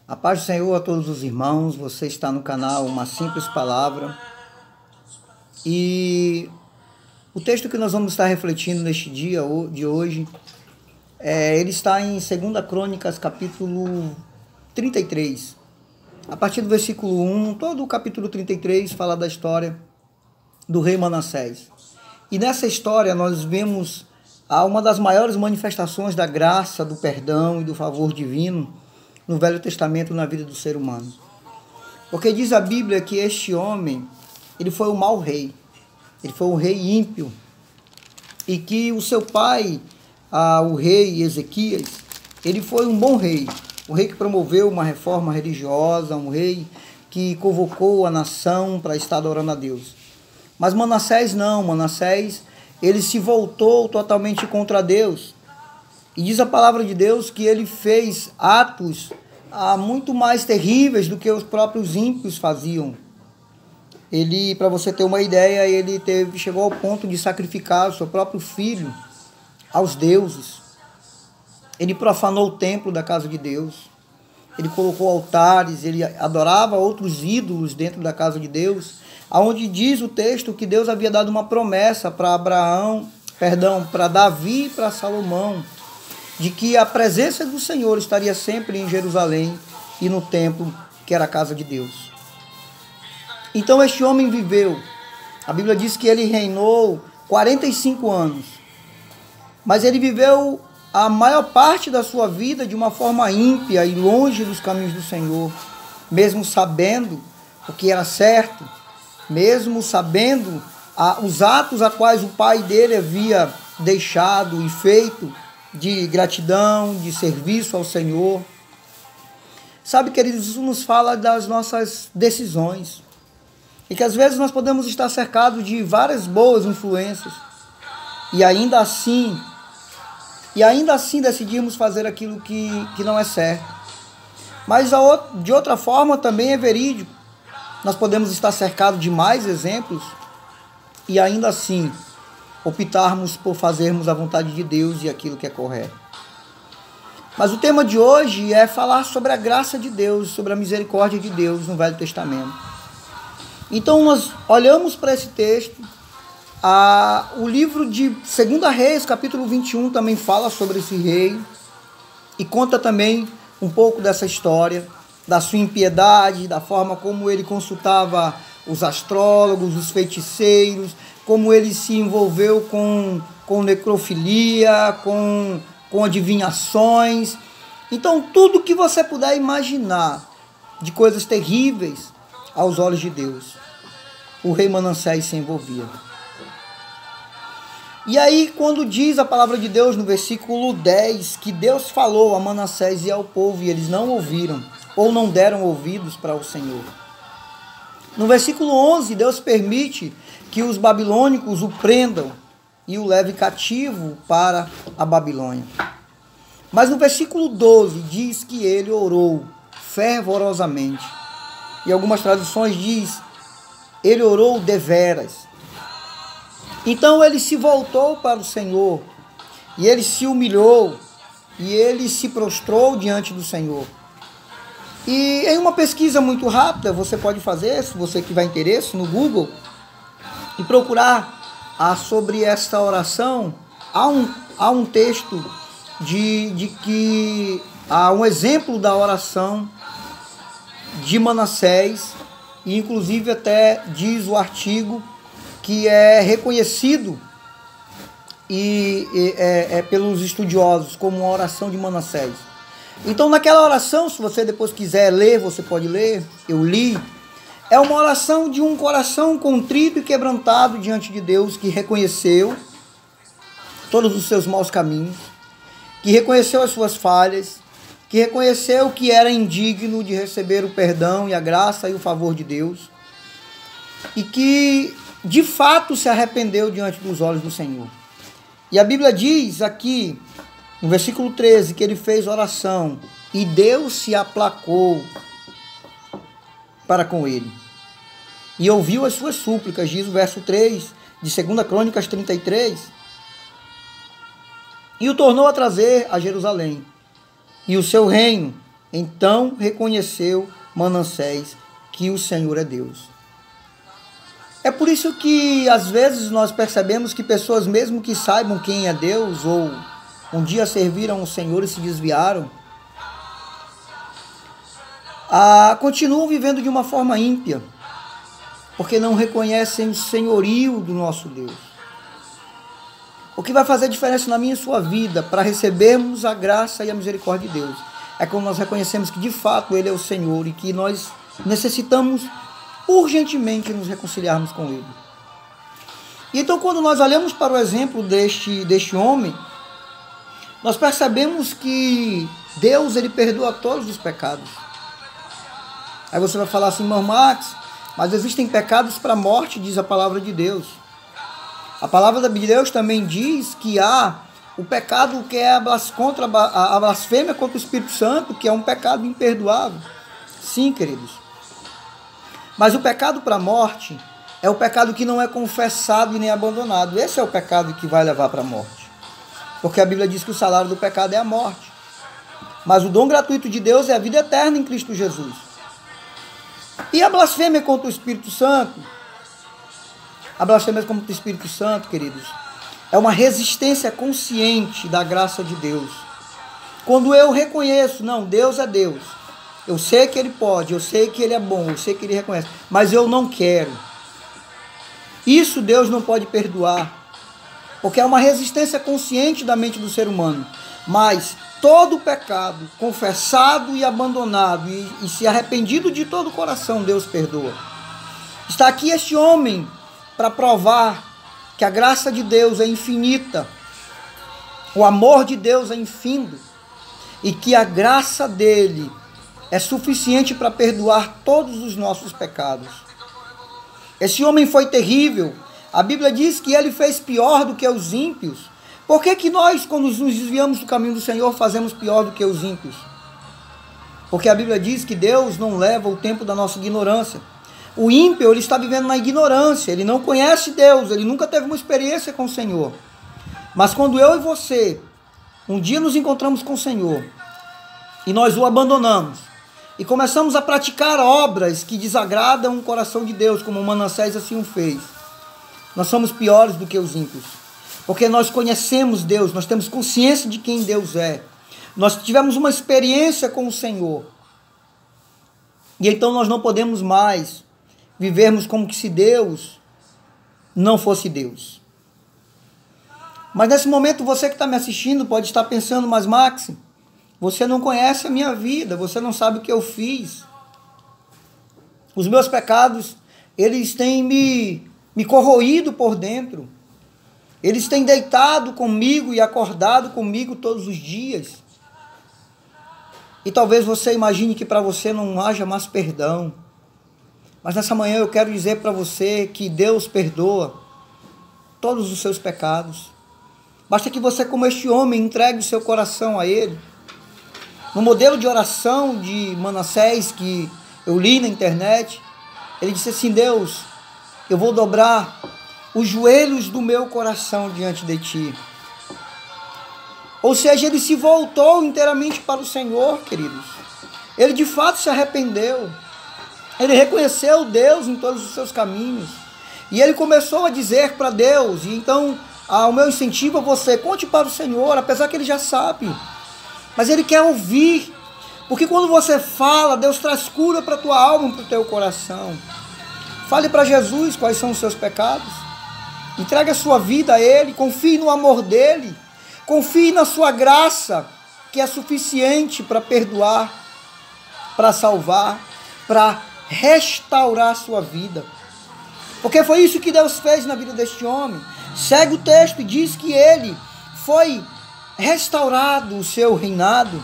A paz do Senhor a todos os irmãos, você está no canal Uma Simples Palavra. E o texto que nós vamos estar refletindo neste dia de hoje, ele está em 2 Crônicas, capítulo 33. A partir do versículo 1, todo o capítulo 33 fala da história do rei Manassés. E nessa história nós vemos uma das maiores manifestações da graça, do perdão e do favor divino no Velho Testamento na vida do ser humano. Porque diz a Bíblia que este homem, ele foi um mau rei, ele foi um rei ímpio, e que o seu pai, o rei Ezequias, ele foi um bom rei, um rei que promoveu uma reforma religiosa, um rei que convocou a nação para estar adorando a Deus. Mas Manassés não, Manassés, ele se voltou totalmente contra Deus. E diz a palavra de Deus que ele fez atos muito mais terríveis do que os próprios ímpios faziam. Ele, para você ter uma ideia, ele chegou ao ponto de sacrificar o seu próprio filho aos deuses. Ele profanou o templo da casa de Deus. Ele colocou altares, ele adorava outros ídolos dentro da casa de Deus, aonde diz o texto que Deus havia dado uma promessa para para Davi e para Salomão, de que a presença do Senhor estaria sempre em Jerusalém e no templo, que era a casa de Deus. Então este homem viveu, a Bíblia diz que ele reinou 45 anos, mas ele viveu a maior parte da sua vida de uma forma ímpia e longe dos caminhos do Senhor, mesmo sabendo o que era certo, mesmo sabendo os atos a quais o pai dele havia deixado e feito, de gratidão, de serviço ao Senhor. Sabe, queridos, isso nos fala das nossas decisões. E que às vezes nós podemos estar cercados de várias boas influências. E ainda assim decidimos fazer aquilo que não é certo. Mas de outra forma também é verídico. Nós podemos estar cercados de mais exemplos e ainda assim optarmos por fazermos a vontade de Deus e aquilo que é correto. Mas o tema de hoje é falar sobre a graça de Deus, sobre a misericórdia de Deus no Velho Testamento. Então nós olhamos para esse texto, o livro de 2 Reis, capítulo 21, também fala sobre esse rei e conta também um pouco dessa história, da sua impiedade, da forma como ele consultava os astrólogos, os feiticeiros, como ele se envolveu com necrofilia, com adivinhações. Então, tudo que você puder imaginar de coisas terríveis aos olhos de Deus, o rei Manassés se envolvia. E aí, quando diz a palavra de Deus no versículo 10, que Deus falou a Manassés e ao povo, e eles não ouviram, ou não deram ouvidos para o Senhor. No versículo 11, Deus permite que os babilônicos o prendam e o levem cativo para a Babilônia. Mas no versículo 12 diz que ele orou fervorosamente. E algumas traduções diz, ele orou deveras. Então ele se voltou para o Senhor, e ele se humilhou, e ele se prostrou diante do Senhor. E em uma pesquisa muito rápida, você pode fazer, se você tiver interesse, no Google, e procurar sobre esta oração. Há um texto há um exemplo da oração de Manassés, e inclusive até diz o artigo que é reconhecido pelos estudiosos como uma oração de Manassés. Então, naquela oração, se você depois quiser ler, você pode ler, eu li, é uma oração de um coração contrito e quebrantado diante de Deus, que reconheceu todos os seus maus caminhos, que reconheceu as suas falhas, que reconheceu que era indigno de receber o perdão e a graça e o favor de Deus, e que, de fato, se arrependeu diante dos olhos do Senhor. E a Bíblia diz aqui, no versículo 13, que ele fez oração e Deus se aplacou para com ele e ouviu as suas súplicas, diz o verso 3 de 2 Crônicas 33, e o tornou a trazer a Jerusalém, e o seu reino Então reconheceu Manassés que o Senhor é Deus. É por isso que às vezes nós percebemos que pessoas, mesmo que saibam quem é Deus, ou um dia serviram o Senhor e se desviaram, continuam vivendo de uma forma ímpia, porque não reconhecem o senhorio do nosso Deus. O que vai fazer diferença na minha e sua vida para recebermos a graça e a misericórdia de Deus é quando nós reconhecemos que de fato Ele é o Senhor e que nós necessitamos urgentemente nos reconciliarmos com Ele. E então, quando nós olhamos para o exemplo deste homem, nós percebemos que Deus, Ele perdoa todos os pecados. Aí você vai falar assim, irmão Max, mas existem pecados para a morte, diz a palavra de Deus. A palavra de Deus também diz que há o pecado que é a blasfêmia contra o Espírito Santo, que é um pecado imperdoável. Sim, queridos. Mas o pecado para a morte é o pecado que não é confessado e nem abandonado. Esse é o pecado que vai levar para a morte. Porque a Bíblia diz que o salário do pecado é a morte. Mas o dom gratuito de Deus é a vida eterna em Cristo Jesus. E a blasfêmia contra o Espírito Santo? A blasfêmia contra o Espírito Santo, queridos, é uma resistência consciente da graça de Deus. Quando eu reconheço, não, Deus é Deus. Eu sei que Ele pode, eu sei que Ele é bom, eu sei que Ele reconhece, mas eu não quero. Isso Deus não pode perdoar, porque é uma resistência consciente da mente do ser humano. Mas todo pecado confessado e abandonado e se arrependido de todo o coração, Deus perdoa. Está aqui este homem para provar que a graça de Deus é infinita, o amor de Deus é infindo e que a graça dele é suficiente para perdoar todos os nossos pecados. Esse homem foi terrível. A Bíblia diz que ele fez pior do que os ímpios. Por que nós, quando nos desviamos do caminho do Senhor, fazemos pior do que os ímpios? Porque a Bíblia diz que Deus não leva o tempo da nossa ignorância. O ímpio, ele está vivendo na ignorância, ele não conhece Deus, ele nunca teve uma experiência com o Senhor. Mas quando eu e você, um dia nos encontramos com o Senhor, e nós o abandonamos, e começamos a praticar obras que desagradam o coração de Deus, como Manassés assim o fez, nós somos piores do que os ímpios. Porque nós conhecemos Deus, nós temos consciência de quem Deus é. Nós tivemos uma experiência com o Senhor. E então nós não podemos mais vivermos como que se Deus não fosse Deus. Mas nesse momento você que está me assistindo pode estar pensando, mas Max, você não conhece a minha vida, você não sabe o que eu fiz. Os meus pecados, eles têm me corroído por dentro. Eles têm deitado comigo e acordado comigo todos os dias. E talvez você imagine que para você não haja mais perdão. Mas nessa manhã eu quero dizer para você que Deus perdoa todos os seus pecados. Basta que você, como este homem, entregue o seu coração a Ele. No modelo de oração de Manassés que eu li na internet, ele disse assim, Deus, eu vou dobrar os joelhos do meu coração diante de Ti. Ou seja, ele se voltou inteiramente para o Senhor, queridos. Ele de fato se arrependeu. Ele reconheceu Deus em todos os seus caminhos. E ele começou a dizer para Deus, e então o meu incentivo a você, conte para o Senhor, apesar que Ele já sabe. Mas Ele quer ouvir. Porque quando você fala, Deus traz cura para a tua alma, para o teu coração. Fale para Jesus quais são os seus pecados. Entregue a sua vida a Ele, confie no amor dEle. Confie na sua graça, que é suficiente para perdoar, para salvar, para restaurar a sua vida. Porque foi isso que Deus fez na vida deste homem. Segue o texto e diz que ele foi restaurado o seu reinado.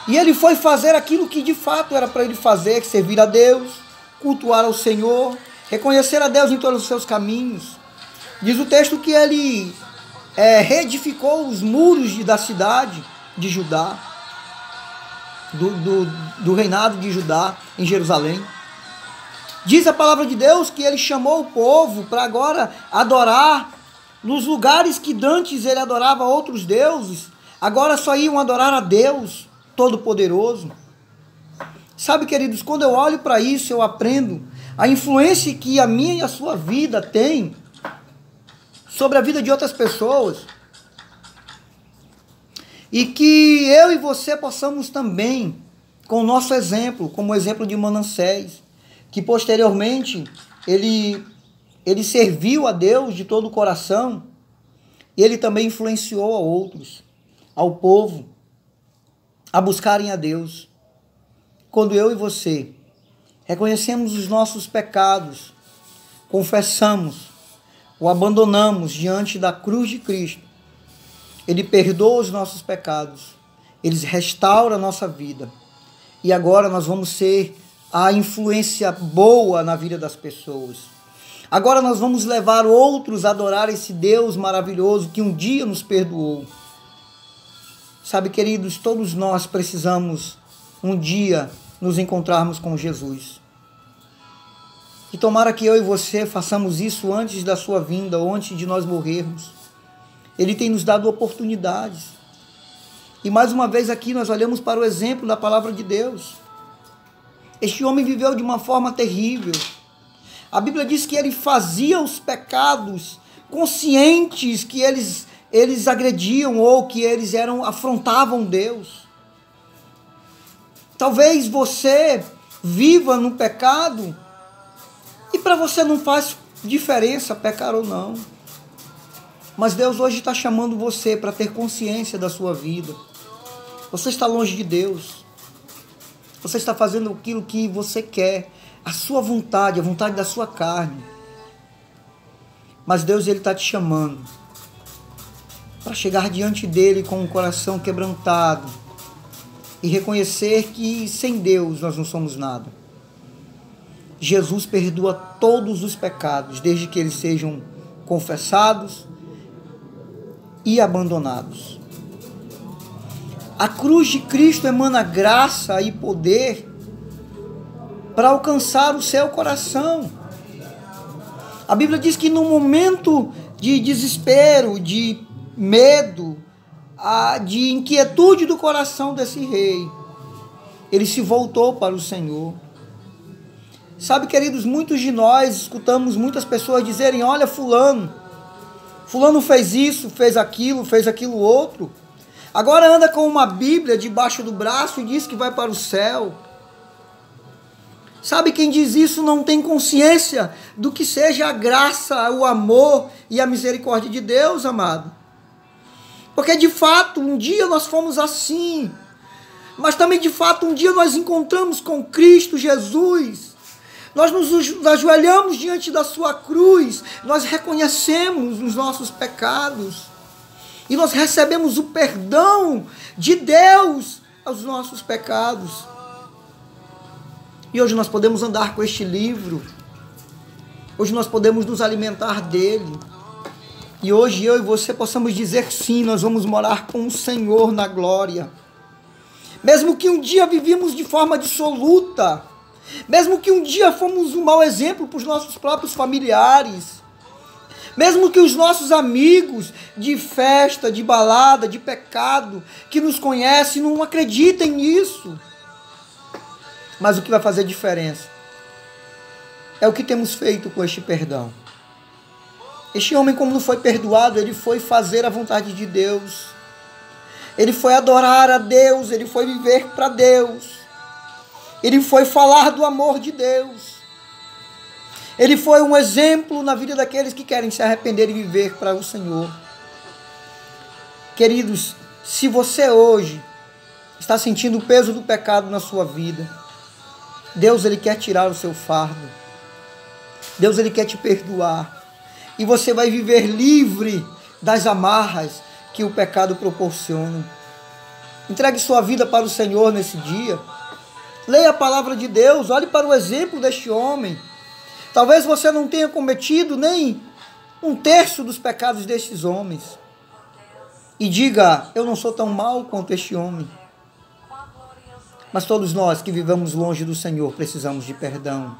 E ele foi fazer aquilo que de fato era para ele fazer, servir a Deus, cultuar ao Senhor, reconhecer a Deus em todos os seus caminhos. Diz o texto que ele reedificou os muros da cidade de Judá, do reinado de Judá em Jerusalém. Diz a palavra de Deus que ele chamou o povo para agora adorar nos lugares que dantes ele adorava outros deuses, agora só iam adorar a Deus. Todo-Poderoso. Sabe, queridos, quando eu olho para isso, eu aprendo a influência que a minha e a sua vida tem sobre a vida de outras pessoas. E que eu e você possamos também, com o nosso exemplo, como o exemplo de Manassés, que posteriormente ele serviu a Deus de todo o coração, e ele também influenciou a outros, ao povo, a buscarem a Deus. Quando eu e você reconhecemos os nossos pecados, confessamos, o abandonamos diante da cruz de Cristo, Ele perdoa os nossos pecados, Ele restaura a nossa vida. E agora nós vamos ser a influência boa na vida das pessoas. Agora nós vamos levar outros a adorar esse Deus maravilhoso que um dia nos perdoou. Sabe, queridos, todos nós precisamos um dia nos encontrarmos com Jesus. E tomara que eu e você façamos isso antes da sua vinda, ou antes de nós morrermos. Ele tem nos dado oportunidades. E mais uma vez aqui nós olhamos para o exemplo da palavra de Deus. Este homem viveu de uma forma terrível. A Bíblia diz que ele fazia os pecados conscientes que eles agrediam ou que eles afrontavam Deus. Talvez você viva no pecado e para você não faz diferença pecar ou não. Mas Deus hoje está chamando você para ter consciência da sua vida. Você está longe de Deus. Você está fazendo aquilo que você quer, a sua vontade, a vontade da sua carne. Mas Deus, Ele está te chamando para chegar diante dEle com o coração quebrantado e reconhecer que sem Deus nós não somos nada. Jesus perdoa todos os pecados, desde que eles sejam confessados e abandonados. A cruz de Cristo emana graça e poder para alcançar o seu coração. A Bíblia diz que no momento de desespero, de medo, de inquietude do coração desse rei, ele se voltou para o Senhor. Sabe, queridos, muitos de nós escutamos muitas pessoas dizerem: olha, fulano fez isso, fez aquilo outro. Agora anda com uma Bíblia debaixo do braço e diz que vai para o céu. Sabe, quem diz isso não tem consciência do que seja a graça, o amor e a misericórdia de Deus, amado. Porque de fato, um dia nós fomos assim. Mas também de fato, um dia nós encontramos com Cristo Jesus. Nós nos ajoelhamos diante da sua cruz. Nós reconhecemos os nossos pecados. E nós recebemos o perdão de Deus aos nossos pecados. E hoje nós podemos andar com este livro. Hoje nós podemos nos alimentar dele. E hoje eu e você possamos dizer sim, nós vamos morar com o Senhor na glória. Mesmo que um dia vivíamos de forma dissoluta. Mesmo que um dia fomos um mau exemplo para os nossos próprios familiares. Mesmo que os nossos amigos de festa, de balada, de pecado, que nos conhecem, não acreditem nisso. Mas o que vai fazer diferença é o que temos feito com este perdão. Este homem, como não foi perdoado, ele foi fazer a vontade de Deus. Ele foi adorar a Deus, ele foi viver para Deus. Ele foi falar do amor de Deus. Ele foi um exemplo na vida daqueles que querem se arrepender e viver para o Senhor. Queridos, se você hoje está sentindo o peso do pecado na sua vida, Deus, Ele quer tirar o seu fardo. Deus, Ele quer te perdoar. E você vai viver livre das amarras que o pecado proporciona. Entregue sua vida para o Senhor nesse dia. Leia a palavra de Deus. Olhe para o exemplo deste homem. Talvez você não tenha cometido nem 1/3 dos pecados destes homens. E diga: eu não sou tão mau quanto este homem. Mas todos nós que vivemos longe do Senhor precisamos de perdão.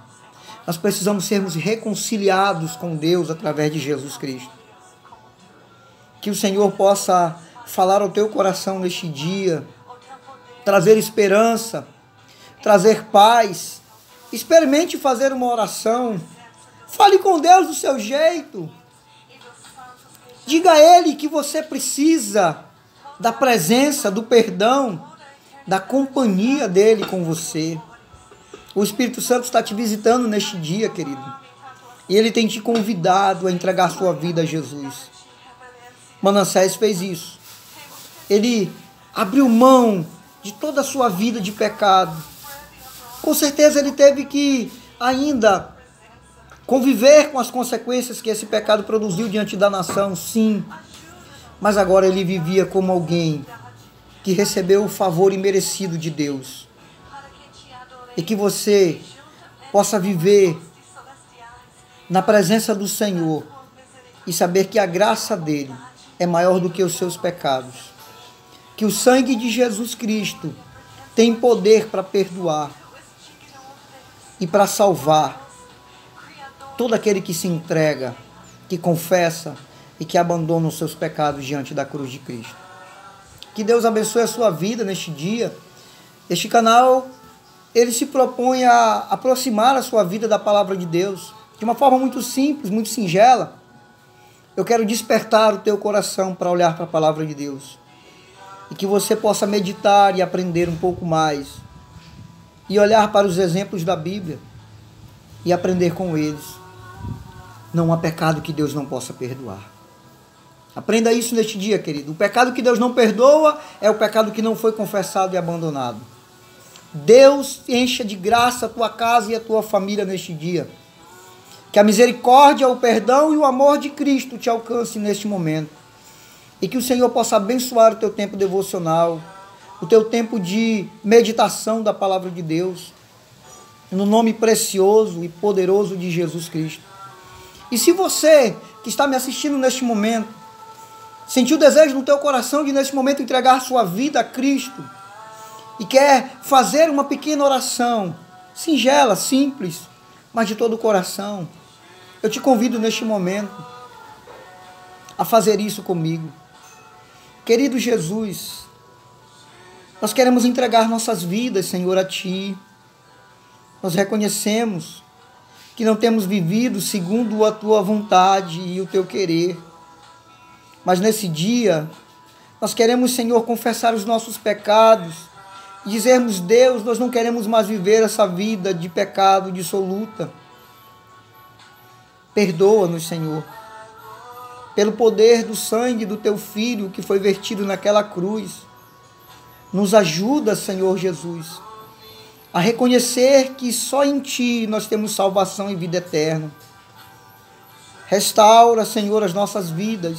Nós precisamos sermos reconciliados com Deus através de Jesus Cristo. Que o Senhor possa falar ao teu coração neste dia trazer esperança, trazer paz. Experimente fazer uma oração. Fale com Deus do seu jeito. Diga a Ele que você precisa da presença, do perdão, da companhia dEle com você. O Espírito Santo está te visitando neste dia, querido. E Ele tem te convidado a entregar sua vida a Jesus. Manassés fez isso. Ele abriu mão de toda a sua vida de pecado. Com certeza ele teve que ainda conviver com as consequências que esse pecado produziu diante da nação, sim. Mas agora ele vivia como alguém que recebeu o favor imerecido de Deus. E que você possa viver na presença do Senhor e saber que a graça dele é maior do que os seus pecados. Que o sangue de Jesus Cristo tem poder para perdoar e para salvar todo aquele que se entrega, que confessa e que abandona os seus pecados diante da cruz de Cristo. Que Deus abençoe a sua vida neste dia. Este canal, ele se propõe a aproximar a sua vida da palavra de Deus de uma forma muito simples, muito singela. Eu quero despertar o teu coração para olhar para a palavra de Deus. E que você possa meditar e aprender um pouco mais. E olhar para os exemplos da Bíblia e aprender com eles. Não há pecado que Deus não possa perdoar. Aprenda isso neste dia, querido. O pecado que Deus não perdoa é o pecado que não foi confessado e abandonado. Deus encha de graça a tua casa e a tua família neste dia. Que a misericórdia, o perdão e o amor de Cristo te alcance neste momento. E que o Senhor possa abençoar o teu tempo devocional, o teu tempo de meditação da palavra de Deus, no nome precioso e poderoso de Jesus Cristo. E se você que está me assistindo neste momento, sentiu o desejo no teu coração de neste momento entregar sua vida a Cristo, e quer fazer uma pequena oração, singela, simples, mas de todo o coração, eu te convido neste momento a fazer isso comigo. Querido Jesus, nós queremos entregar nossas vidas, Senhor, a Ti. Nós reconhecemos que não temos vivido segundo a Tua vontade e o Teu querer. Mas nesse dia, nós queremos, Senhor, confessar os nossos pecados e dizermos: Deus, nós não queremos mais viver essa vida de pecado dissoluta. Perdoa-nos, Senhor, pelo poder do sangue do Teu Filho que foi vertido naquela cruz. Nos ajuda, Senhor Jesus, a reconhecer que só em Ti nós temos salvação e vida eterna. Restaura, Senhor, as nossas vidas.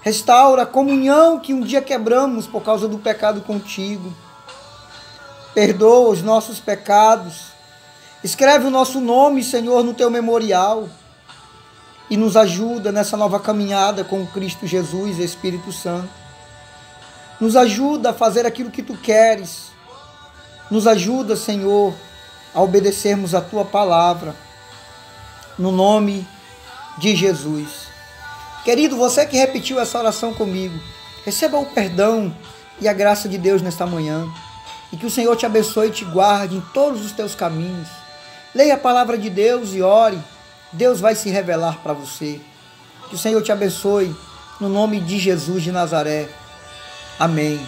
Restaura a comunhão que um dia quebramos por causa do pecado contigo. Perdoa os nossos pecados. Escreve o nosso nome, Senhor, no Teu memorial. E nos ajuda nessa nova caminhada com Cristo Jesus e Espírito Santo. Nos ajuda a fazer aquilo que Tu queres. Nos ajuda, Senhor, a obedecermos a Tua palavra. No nome de Jesus. Querido, você que repetiu essa oração comigo, receba o perdão e a graça de Deus nesta manhã. E que o Senhor te abençoe e te guarde em todos os teus caminhos. Leia a palavra de Deus e ore. Deus vai se revelar para você. Que o Senhor te abençoe, no nome de Jesus de Nazaré. Amém.